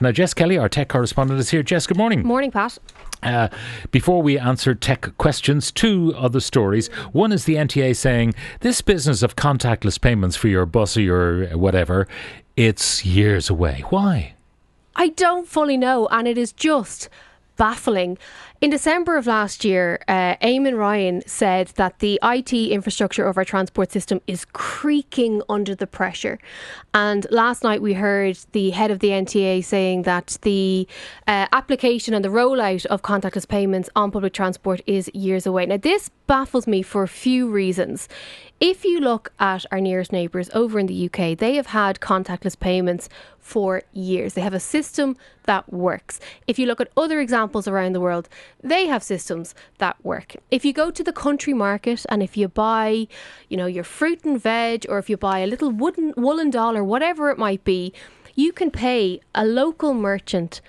Now, Jess Kelly, our tech correspondent, is here. Jess, good morning. Morning, Pat. Before we answer tech questions, two other stories. One is the NTA saying this business of contactless payments for your bus or your whatever, it's years away. Why? I don't fully know, and it is just baffling. In December of last year, Eamon Ryan said that the IT infrastructure of our transport system is creaking under the pressure. And last night we heard the head of the NTA saying that the application and the rollout of contactless payments on public transport is years away. Now, this baffles me for a few reasons. If you look at our nearest neighbours over in the UK, they have had contactless payments for years. They have a system that works. If you look at other examples around the world, they have systems that work. If you go to the country market and if you buy, your fruit and veg, or if you buy a little woolen doll or whatever it might be, you can pay a local merchant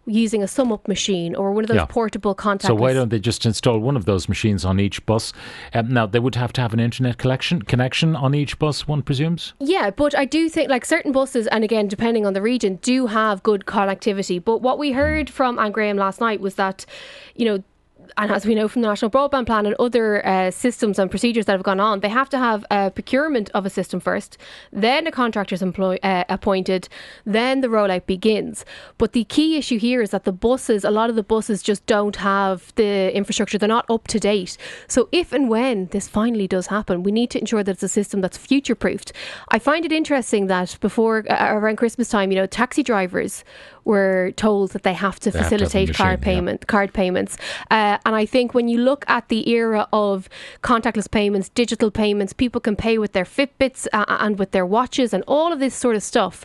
using a sum-up machine or one of those portable contactless. So why don't they just install one of those machines on each bus? Now, they would have to have an internet connection on each bus, one presumes? Yeah, but I do think certain buses, and again, depending on the region, do have good connectivity. But what we heard from Anne Graham last night was that, and as we know from the National Broadband Plan and other systems and procedures that have gone on, they have to have a procurement of a system first, then a contractor's appointed, then the rollout begins. But the key issue here is that a lot of the buses just don't have the infrastructure. They're not up to date. So if and when this finally does happen, we need to ensure that it's a system that's future-proofed. I find it interesting that before, around Christmas time, taxi drivers were told that they have to facilitate card payments. And I think when you look at the era of contactless payments, digital payments, people can pay with their Fitbits and with their watches and all of this sort of stuff.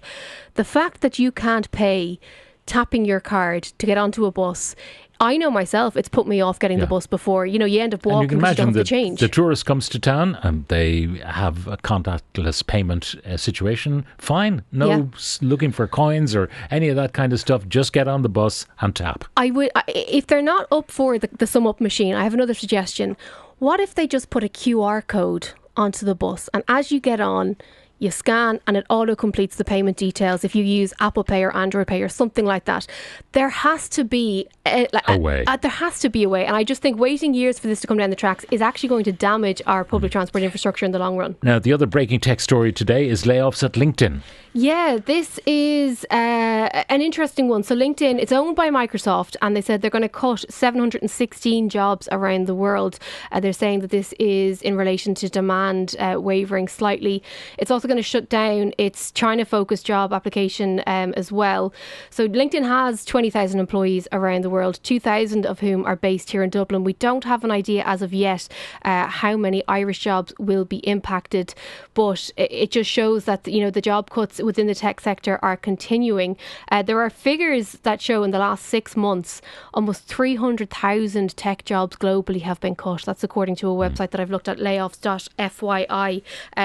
The fact that you can't pay tapping your card to get onto a bus, I know myself, it's put me off getting the bus before. You end up walking because you don't have to change. The tourist comes to town and they have a contactless payment situation. Fine. No looking for coins or any of that kind of stuff. Just get on the bus and tap. If they're not up for the sum-up machine, I have another suggestion. What if they just put a QR code onto the bus, and as you get on, you scan and it auto completes the payment details if you use Apple Pay or Android Pay or something like that? There has to be a way. There has to be a way. And I just think waiting years for this to come down the tracks is actually going to damage our public transport infrastructure in the long run. Now, the other breaking tech story today is layoffs at LinkedIn. Yeah, this is an interesting one. So LinkedIn, it's owned by Microsoft, and they said they're going to cut 716 jobs around the world. They're saying that this is in relation to demand wavering slightly. It's also going to shut down its China-focused job application as well. So LinkedIn has 20,000 employees around the world, 2,000 of whom are based here in Dublin. We don't have an idea as of yet how many Irish jobs will be impacted, but it just shows that the job cuts within the tech sector are continuing. There are figures that show in the last 6 months almost 300,000 tech jobs globally have been cut. That's according to a website that I've looked at, layoffs.fyi.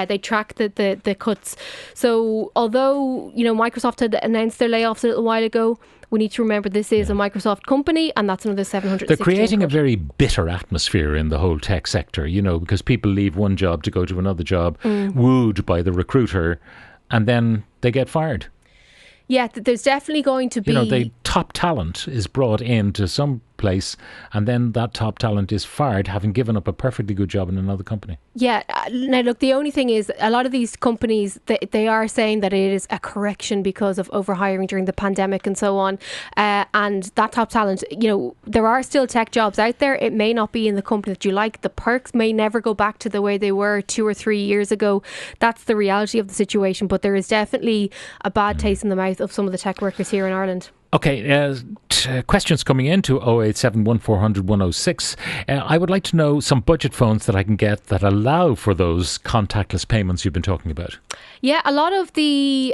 They track the cuts. So although Microsoft had announced their layoffs a little while ago, we need to remember this is a Microsoft company, and that's another 760. They're creating a very bitter atmosphere in the whole tech sector, because people leave one job to go to another job, wooed by the recruiter, and then they get fired. Yeah, there's definitely going to be... the top talent is brought into some place, and then that top talent is fired having given up a perfectly good job in another company. Yeah. Now, look, the only thing is a lot of these companies, they are saying that it is a correction because of overhiring during the pandemic and so on. And that top talent, there are still tech jobs out there. It may not be in the company that you like. The perks may never go back to the way they were 2 or 3 years ago. That's the reality of the situation. But there is definitely a bad taste in the mouth of some of the tech workers here in Ireland. Okay, questions coming in to 087 1400 106. I would like to know some budget phones that I can get that allow for those contactless payments you've been talking about. Yeah, a lot of the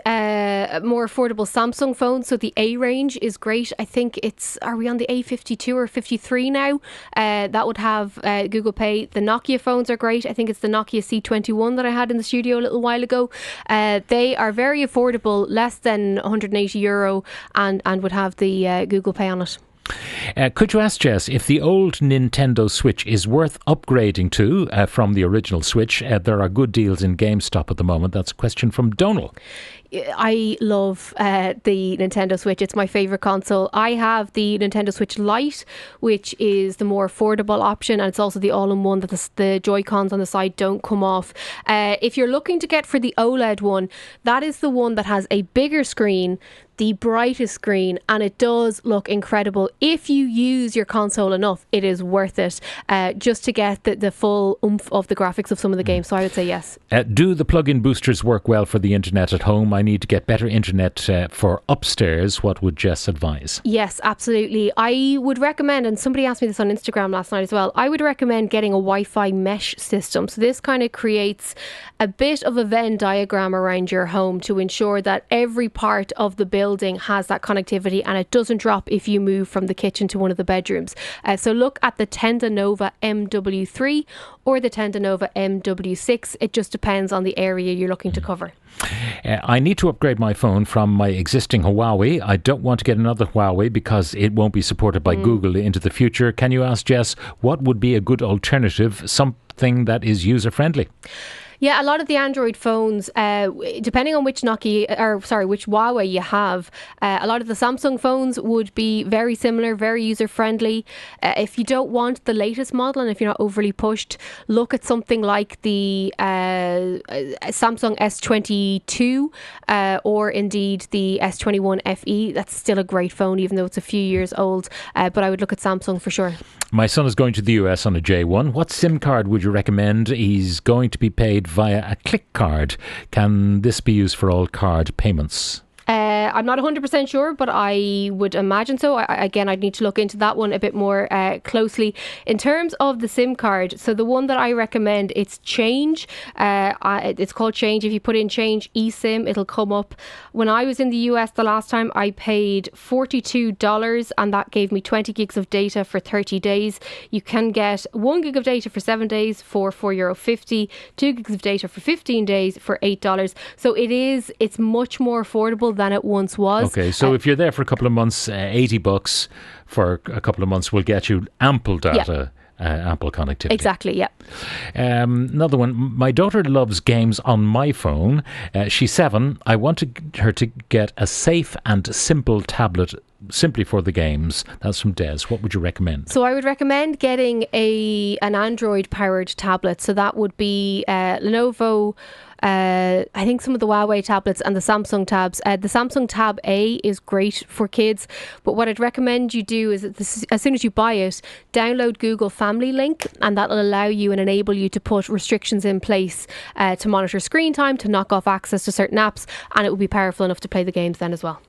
more affordable Samsung phones, so the A range is great. I think are we on the A52 or 53 now? That would have Google Pay. The Nokia phones are great. I think it's the Nokia C21 that I had in the studio a little while ago. They are very affordable, less than €180, and would have the Google Pay on it. Could you ask Jess if the old Nintendo Switch is worth upgrading to from the original Switch? There are good deals in GameStop at the moment. That's a question from Donal. I love the Nintendo Switch. It's my favourite console. I have the Nintendo Switch Lite, which is the more affordable option, and it's also the all-in-one that the Joy-Cons on the side don't come off. If you're looking to get for the OLED one, that is the one that has a bigger screen, the brightest screen, and it does look incredible. If you use your console enough, it is worth it, just to get the full oomph of the graphics of some of the games. So I would say yes. Do the plug-in boosters work well for the internet at home? I need to get better internet for upstairs. What would Jess advise? Yes, absolutely. I would recommend, and somebody asked me this on Instagram last night as well, I would recommend getting a Wi-Fi mesh system. So this kind of creates a bit of a Venn diagram around your home to ensure that every part of the building has that connectivity, and it doesn't drop if you move from the kitchen to one of the bedrooms. So look at the Tendanova MW3 or the Tendanova MW6. It just depends on the area you're looking to cover. I need to upgrade my phone from my existing Huawei. I don't want to get another Huawei because it won't be supported by Google into the future. Can you ask Jess what would be a good alternative, something that is user-friendly? Yeah, a lot of the Android phones, depending on which which Huawei you have, a lot of the Samsung phones would be very similar, very user-friendly. If you don't want the latest model and if you're not overly pushed, look at something like the Samsung S22 or indeed the S21 FE. That's still a great phone, even though it's a few years old. But I would look at Samsung for sure. My son is going to the US on a J1. What SIM card would you recommend? He's going to be paid via a click card. Can this be used for all card payments? I'm not 100% sure, but I would imagine so. Again, I'd need to look into that one a bit more closely. In terms of the SIM card, so the one that I recommend, it's Change. It's called Change. If you put in Change eSIM, it'll come up. When I was in the US the last time, I paid $42 and that gave me 20 gigs of data for 30 days. You can get 1 gig of data for 7 days for €4.50, 2 gigs of data for 15 days for $8. So it's much more affordable than it once was. Okay, so if you're there for a couple of months, $80 for a couple of months will get you ample data. Yeah. Ample connectivity. Exactly, yeah. Another one. My daughter loves games on my phone. She's 7. I want her to get a safe and simple tablet simply for the games. That's from Des. What would you recommend? So I would recommend getting an Android-powered tablet. So that would be Lenovo. I think some of the Huawei tablets and the Samsung tabs. The Samsung Tab A is great for kids, but what I'd recommend you do is that as soon as you buy it, download Google Family Link, and that'll allow you and enable you to put restrictions in place to monitor screen time, to knock off access to certain apps, and it will be powerful enough to play the games then as well.